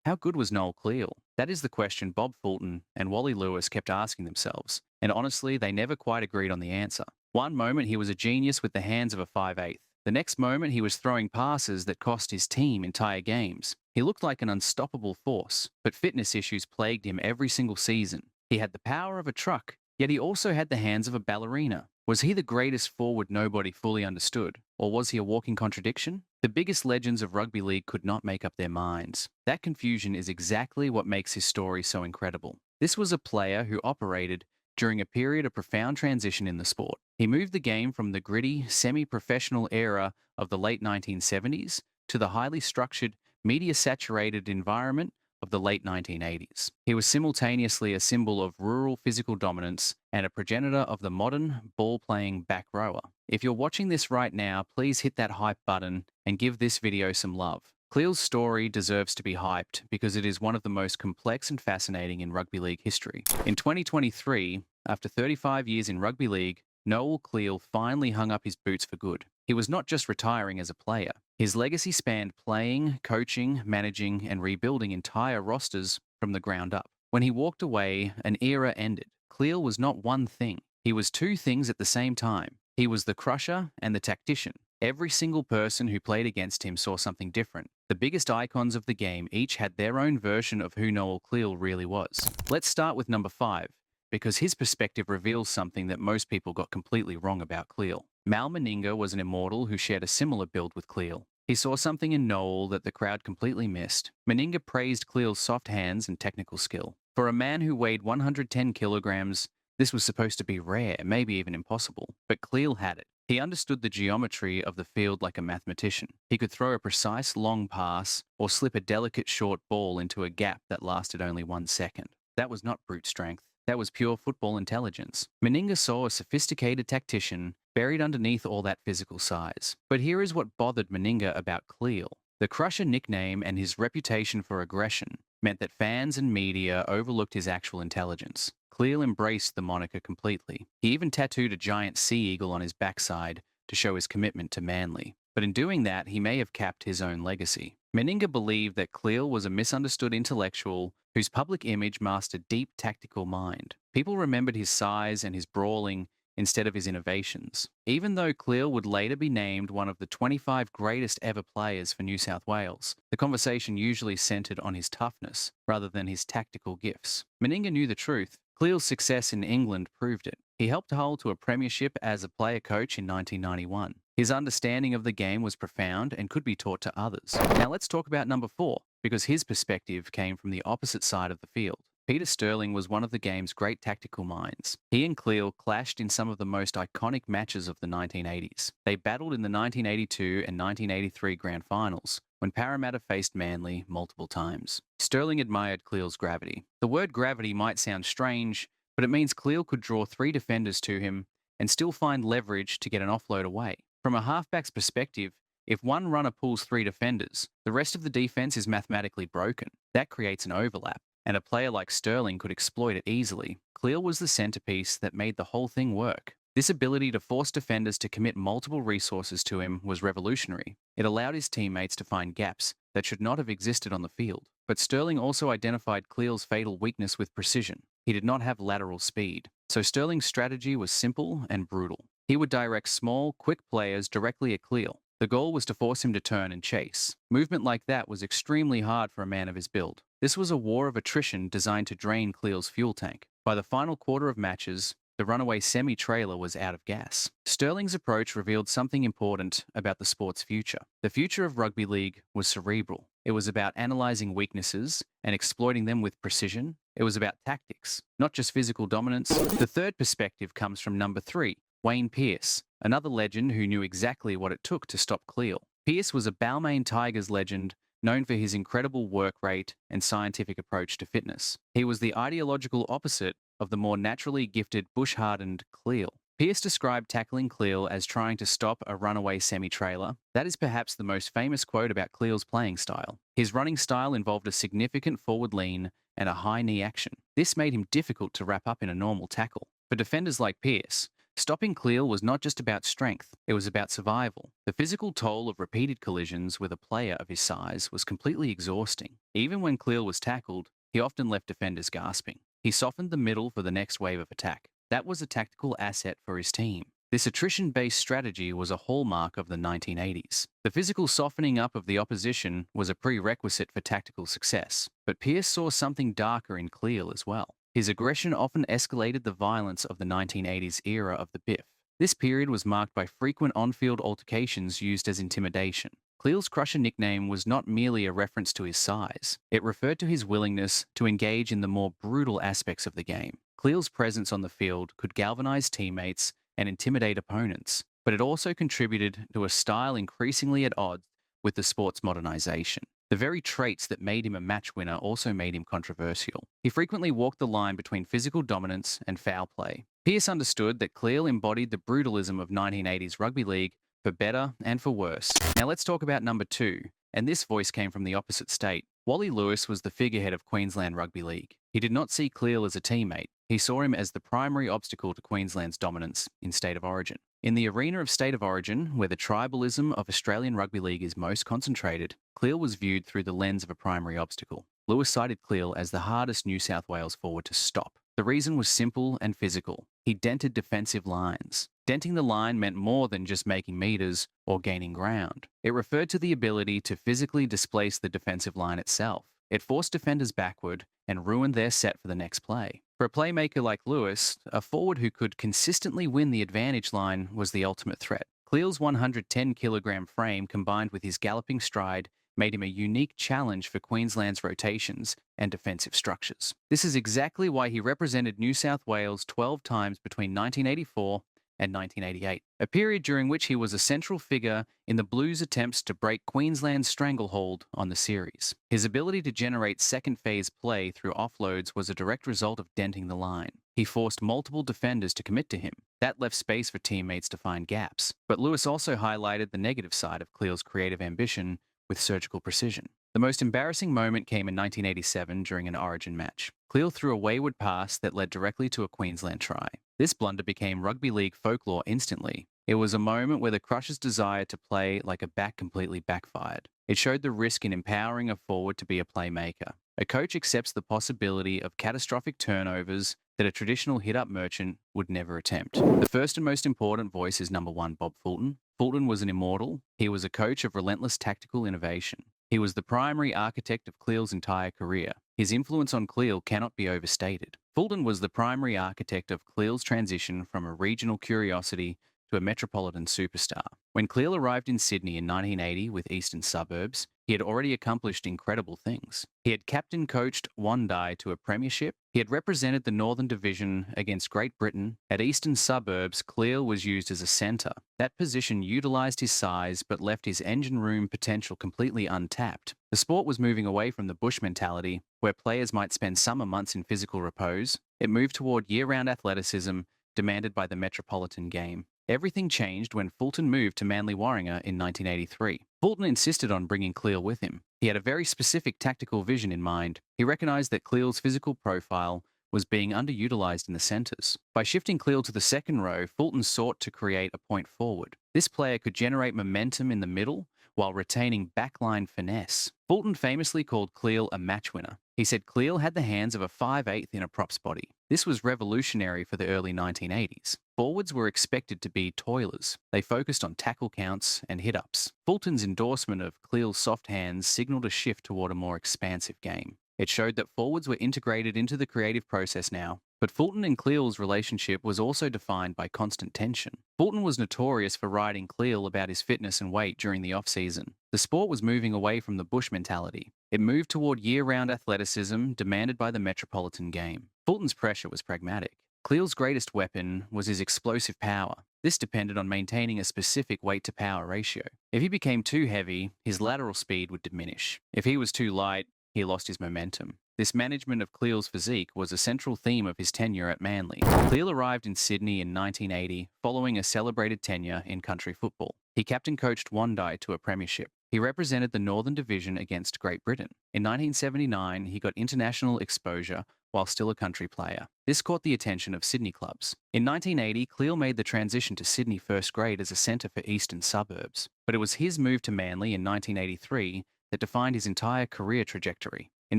How good was Noel Cleal? That is the question Bob Fulton and Wally Lewis kept asking themselves, and honestly, they never quite agreed on the answer. One moment he was a genius with the hands of a 5/8. The next moment he was throwing passes that cost his team entire games. He looked like an unstoppable force, but fitness issues plagued him every single season. He had the power of a truck, yet he also had the hands of a ballerina. Was he the greatest forward nobody fully understood, or was he a walking contradiction? The biggest legends of rugby league could not make up their minds. That confusion is exactly what makes his story so incredible. This was a player who operated during a period of profound transition in the sport. He moved the game from the gritty, semi-professional era of the late 1970s to the highly structured, media-saturated environment of the late 1980s. He was simultaneously a symbol of rural physical dominance and a progenitor of the modern ball-playing back rower. If you're watching this right now, please hit that hype button and give this video some love. Cleal's story deserves to be hyped because it is one of the most complex and fascinating in rugby league history. In 2023, after 35 years in rugby league, Noel Cleal finally hung up his boots for good. He was not just retiring as a player. His legacy spanned playing, coaching, managing, and rebuilding entire rosters from the ground up. When he walked away, an era ended. Cleal was not one thing. He was two things at the same time. He was the crusher and the tactician. Every single person who played against him saw something different. The biggest icons of the game each had their own version of who Noel Cleal really was. Let's start with number 5, because his perspective reveals something that most people got completely wrong about Cleal. Mal Meninga was an immortal who shared a similar build with Cleal. He saw something in Noel that the crowd completely missed. Meninga praised Cleal's soft hands and technical skill. For a man who weighed 110 kilograms, this was supposed to be rare, maybe even impossible. But Cleal had it. He understood the geometry of the field like a mathematician. He could throw a precise long pass or slip a delicate short ball into a gap that lasted only 1 second. That was not brute strength. That was pure football intelligence. Meninga saw a sophisticated tactician buried underneath all that physical size. But here is what bothered Meninga about Cleal. The Crusher nickname and his reputation for aggression meant that fans and media overlooked his actual intelligence. Cleal embraced the moniker completely. He even tattooed a giant sea eagle on his backside to show his commitment to Manly. But in doing that, he may have capped his own legacy. Meninga believed that Cleal was a misunderstood intellectual whose public image masked a deep tactical mind. People remembered his size and his brawling instead of his innovations. Even though Cleal would later be named one of the 25 greatest ever players for New South Wales, the conversation usually centred on his toughness rather than his tactical gifts. Meninga knew the truth. Cleal's success in England proved it. He helped hold to a premiership as a player coach in 1991. His understanding of the game was profound and could be taught to others. Now let's talk about number 4, because his perspective came from the opposite side of the field. Peter Sterling was one of the game's great tactical minds. He and Cleal clashed in some of the most iconic matches of the 1980s. They battled in the 1982 and 1983 grand finals, when Parramatta faced Manly multiple times. Sterling admired Cleal's gravity. The word gravity might sound strange, but it means Cleal could draw 3 defenders to him and still find leverage to get an offload away. From a halfback's perspective, if one runner pulls 3 defenders, the rest of the defense is mathematically broken. That creates an overlap, and a player like Sterling could exploit it easily. Cleal was the centerpiece that made the whole thing work. This ability to force defenders to commit multiple resources to him was revolutionary. It allowed his teammates to find gaps that should not have existed on the field. But Sterling also identified Cleal's fatal weakness with precision. He did not have lateral speed. So Sterling's strategy was simple and brutal. He would direct small, quick players directly at Cleal. The goal was to force him to turn and chase. Movement like that was extremely hard for a man of his build. This was a war of attrition designed to drain Cleal's fuel tank. By the final quarter of matches, the runaway semi-trailer was out of gas. Sterling's approach revealed something important about the sport's future. The future of rugby league was cerebral. It was about analysing weaknesses and exploiting them with precision. It was about tactics, not just physical dominance. The third perspective comes from number 3, Wayne Pearce, another legend who knew exactly what it took to stop Cleal. Pearce was a Balmain Tigers legend known for his incredible work rate and scientific approach to fitness. He was the ideological opposite of the more naturally gifted bush-hardened Cleal. Pearce described tackling Cleal as trying to stop a runaway semi-trailer. That is perhaps the most famous quote about Cleal's playing style. His running style involved a significant forward lean and a high knee action. This made him difficult to wrap up in a normal tackle. For defenders like Pearce, Stopping Cleal was not just about strength, it was about survival. The physical toll of repeated collisions with a player of his size was completely exhausting. Even when Cleal was tackled, he often left defenders gasping. He softened the middle for the next wave of attack. That was a tactical asset for his team. This attrition-based strategy was a hallmark of the 1980s. The physical softening up of the opposition was a prerequisite for tactical success, but Pearce saw something darker in Cleal as well. His aggression often escalated the violence of the 1980s era of the Biff. This period was marked by frequent on-field altercations used as intimidation. Cleal's Crusher nickname was not merely a reference to his size. It referred to his willingness to engage in the more brutal aspects of the game. Cleal's presence on the field could galvanize teammates and intimidate opponents, but it also contributed to a style increasingly at odds with the sport's modernization. The very traits that made him a match winner also made him controversial. He frequently walked the line between physical dominance and foul play. Pearce understood that Cleal embodied the brutalism of 1980s rugby league for better and for worse. Now let's talk about number 2, and this voice came from the opposite state. Wally Lewis was the figurehead of Queensland Rugby League. He did not see Cleal as a teammate. He saw him as the primary obstacle to Queensland's dominance in State of Origin. In the arena of State of Origin, where the tribalism of Australian Rugby League is most concentrated, Cleal was viewed through the lens of a primary obstacle. Lewis cited Cleal as the hardest New South Wales forward to stop. The reason was simple and physical. He dented defensive lines. Denting the line meant more than just making meters or gaining ground. It referred to the ability to physically displace the defensive line itself. It forced defenders backward and ruined their set for the next play. For a playmaker like Lewis, a forward who could consistently win the advantage line was the ultimate threat. Cleal's 110-kilogram frame combined with his galloping stride made him a unique challenge for Queensland's rotations and defensive structures. This is exactly why he represented New South Wales 12 times between 1984 and 1988, a period during which he was a central figure in the Blues' attempts to break Queensland's stranglehold on the series. His ability to generate second-phase play through offloads was a direct result of denting the line. He forced multiple defenders to commit to him. That left space for teammates to find gaps. But Lewis also highlighted the negative side of Cleal's creative ambition with surgical precision. The most embarrassing moment came in 1987 during an Origin match. Cleal threw a wayward pass that led directly to a Queensland try. This blunder became rugby league folklore instantly. It was a moment where the Crushers' desire to play like a back completely backfired. It showed the risk in empowering a forward to be a playmaker. A coach accepts the possibility of catastrophic turnovers that a traditional hit-up merchant would never attempt. The first and most important voice is number 1, Bob Fulton. Fulton was an immortal. He was a coach of relentless tactical innovation. He was the primary architect of Cleal's entire career. His influence on Cleal cannot be overstated. Fulton was the primary architect of Cleal's transition from a regional curiosity to a metropolitan superstar. When Cleal arrived in Sydney in 1980 with Eastern Suburbs, he had already accomplished incredible things. He had captain-coached Wally to a premiership. He had represented the Northern Division against Great Britain. At Eastern Suburbs, Cleal was used as a centre. That position utilised his size but left his engine room potential completely untapped. The sport was moving away from the bush mentality, where players might spend summer months in physical repose. It moved toward year-round athleticism demanded by the metropolitan game. Everything changed when Fulton moved to Manly Warringah in 1983. Fulton insisted on bringing Cleal with him. He had a very specific tactical vision in mind. He recognised that Cleal's physical profile was being underutilised in the centres. By shifting Cleal to the second row, Fulton sought to create a point forward. This player could generate momentum in the middle while retaining backline finesse. Fulton famously called Cleal a match winner. He said Cleal had the hands of a 5'8" in a prop's body. This was revolutionary for the early 1980s. Forwards were expected to be toilers. They focused on tackle counts and hit-ups. Fulton's endorsement of Cleal's soft hands signalled a shift toward a more expansive game. It showed that forwards were integrated into the creative process now. But Fulton and Cleal's relationship was also defined by constant tension. Fulton was notorious for riding Cleal about his fitness and weight during the off-season. The sport was moving away from the bush mentality. It moved toward year-round athleticism demanded by the metropolitan game. Fulton's pressure was pragmatic. Cleal's greatest weapon was his explosive power. This depended on maintaining a specific weight-to-power ratio. If he became too heavy, his lateral speed would diminish. If he was too light, he lost his momentum. This management of Cleal's physique was a central theme of his tenure at Manly. Cleal arrived in Sydney in 1980 following a celebrated tenure in country football. He captain-coached Wally to a premiership. He represented the Northern Division against Great Britain. In 1979, he got international exposure while still a country player. This caught the attention of Sydney clubs. In 1980, Cleal made the transition to Sydney first grade as a centre for eastern suburbs, but it was his move to Manly in 1983 that defined his entire career trajectory. In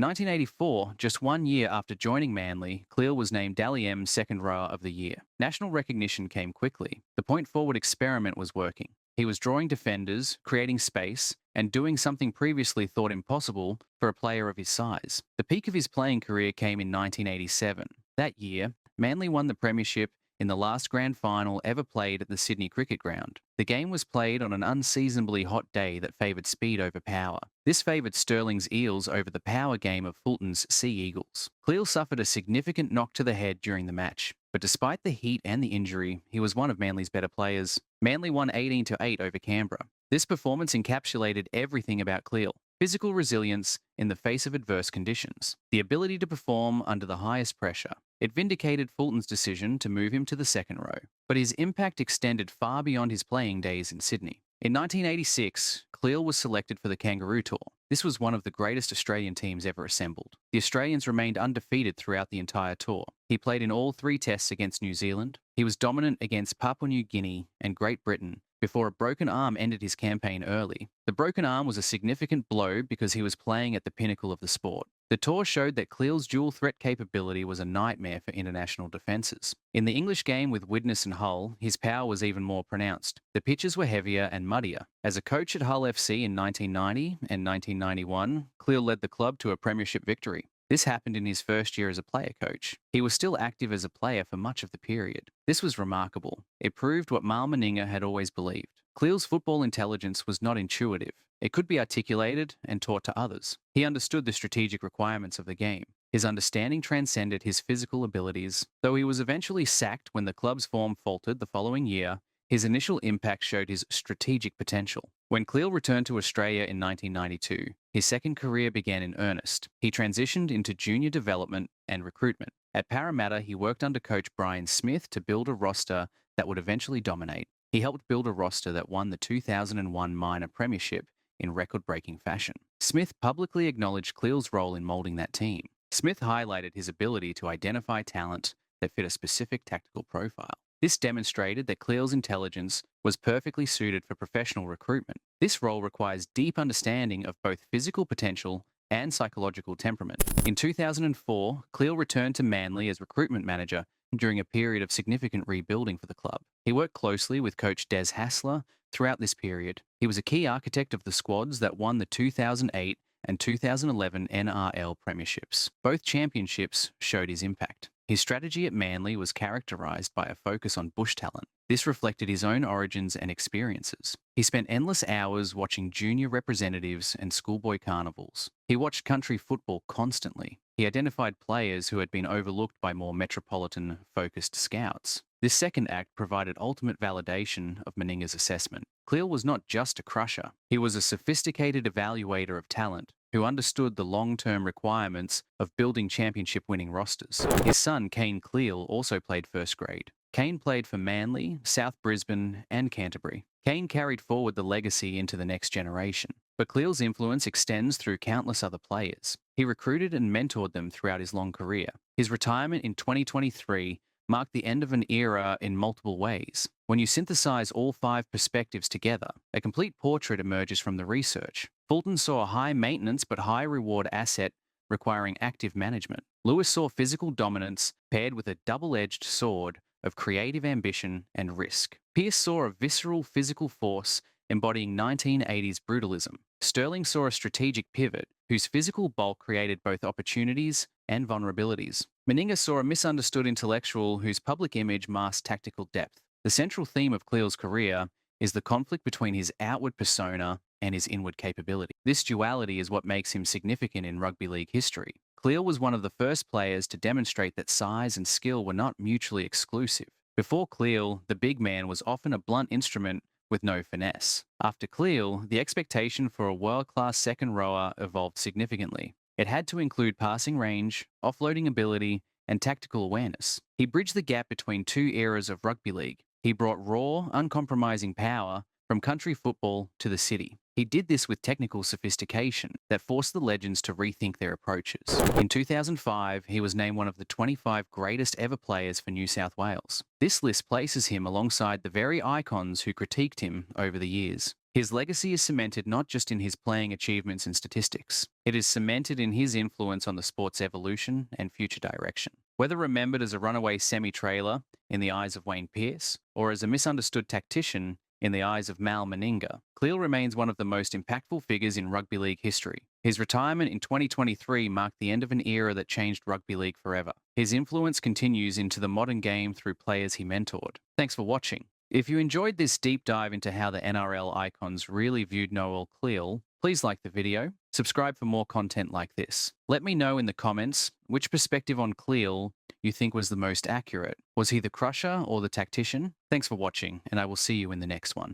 1984, just 1 year after joining Manly, Cleal was named Dally M's second rower of the year. National recognition came quickly. The point forward experiment was working. He was drawing defenders, creating space, and doing something previously thought impossible for a player of his size. The peak of his playing career came in 1987. That year, Manly won the premiership in the last grand final ever played at the Sydney Cricket Ground. The game was played on an unseasonably hot day that favoured speed over power. This favoured Sterling's Eels over the power game of Fulton's Sea Eagles. Cleal suffered a significant knock to the head during the match, but despite the heat and the injury, he was one of Manly's better players. Manly won 18-8 over Canberra. This performance encapsulated everything about Cleal. Physical resilience in the face of adverse conditions, the ability to perform under the highest pressure. It vindicated Fulton's decision to move him to the second row, but his impact extended far beyond his playing days in Sydney. In 1986, Cleal was selected for the Kangaroo Tour. This was one of the greatest Australian teams ever assembled. The Australians remained undefeated throughout the entire tour. He played in all 3 tests against New Zealand. He was dominant against Papua New Guinea and Great Britain before a broken arm ended his campaign early. The broken arm was a significant blow because he was playing at the pinnacle of the sport. The tour showed that Cleal's dual threat capability was a nightmare for international defences. In the English game with Widnes and Hull, his power was even more pronounced. The pitches were heavier and muddier. As a coach at Hull FC in 1990 and 1991, Cleal led the club to a premiership victory. This happened in his first year as a player coach. He was still active as a player for much of the period. This was remarkable. It proved what Mal Meninga had always believed. Cleal's football intelligence was not intuitive. It could be articulated and taught to others. He understood the strategic requirements of the game. His understanding transcended his physical abilities. Though he was eventually sacked when the club's form faltered the following year, his initial impact showed his strategic potential. When Cleal returned to Australia in 1992, his second career began in earnest. He transitioned into junior development and recruitment. At Parramatta, he worked under coach Brian Smith to build a roster that would eventually dominate. He helped build a roster that won the 2001 minor premiership in record-breaking fashion. Smith publicly acknowledged Cleal's role in moulding that team. Smith highlighted his ability to identify talent that fit a specific tactical profile. This demonstrated that Cleal's intelligence was perfectly suited for professional recruitment. This role requires deep understanding of both physical potential and psychological temperament. In 2004, Cleal returned to Manly as recruitment manager during a period of significant rebuilding for the club. He worked closely with coach Des Hasler throughout this period. He was a key architect of the squads that won the 2008 and 2011 NRL premierships. Both championships showed his impact. His strategy at Manly was characterised by a focus on bush talent. This reflected his own origins and experiences. He spent endless hours watching junior representatives and schoolboy carnivals. He watched country football constantly. He identified players who had been overlooked by more metropolitan-focused scouts. This second act provided ultimate validation of Meninga's assessment. Cleal was not just a crusher. He was a sophisticated evaluator of talent who understood the long-term requirements of building championship-winning rosters. His son, Kane Cleal, also played first grade. Kane played for Manly, South Brisbane, and Canterbury. Kane carried forward the legacy into the next generation, but Cleal's influence extends through countless other players. He recruited and mentored them throughout his long career. His retirement in 2023 marked the end of an era in multiple ways. When you synthesize all 5 perspectives together, a complete portrait emerges from the research. Fulton saw a high-maintenance but high-reward asset requiring active management. Lewis saw physical dominance paired with a double-edged sword of creative ambition and risk. Pearce saw a visceral physical force embodying 1980s brutalism. Sterling saw a strategic pivot whose physical bulk created both opportunities and vulnerabilities. Meninga saw a misunderstood intellectual whose public image masked tactical depth. The central theme of Cleal's career is the conflict between his outward persona and his inward capability. This duality is what makes him significant in rugby league history. Cleal was one of the first players to demonstrate that size and skill were not mutually exclusive. Before Cleal, the big man was often a blunt instrument with no finesse. After Cleal, the expectation for a world-class second rower evolved significantly. It had to include passing range, offloading ability, and tactical awareness. He bridged the gap between 2 eras of rugby league. He brought raw, uncompromising power from country football to the city. He did this with technical sophistication that forced the legends to rethink their approaches. In 2005, he was named one of the 25 greatest ever players for New South Wales. This list places him alongside the very icons who critiqued him over the years. His legacy is cemented not just in his playing achievements and statistics. It is cemented in his influence on the sport's evolution and future direction. Whether remembered as a runaway semi-trailer in the eyes of Wayne Pearce, or as a misunderstood tactician in the eyes of Mal Meninga, Cleal remains one of the most impactful figures in rugby league history. His retirement in 2023 marked the end of an era that changed rugby league forever. His influence continues into the modern game through players he mentored. Thanks for watching. If you enjoyed this deep dive into how the NRL icons really viewed Noel Cleal, please like the video, subscribe for more content like this. Let me know in the comments which perspective on Cleal you think was the most accurate. Was he the crusher or the tactician? Thanks for watching, and I will see you in the next one.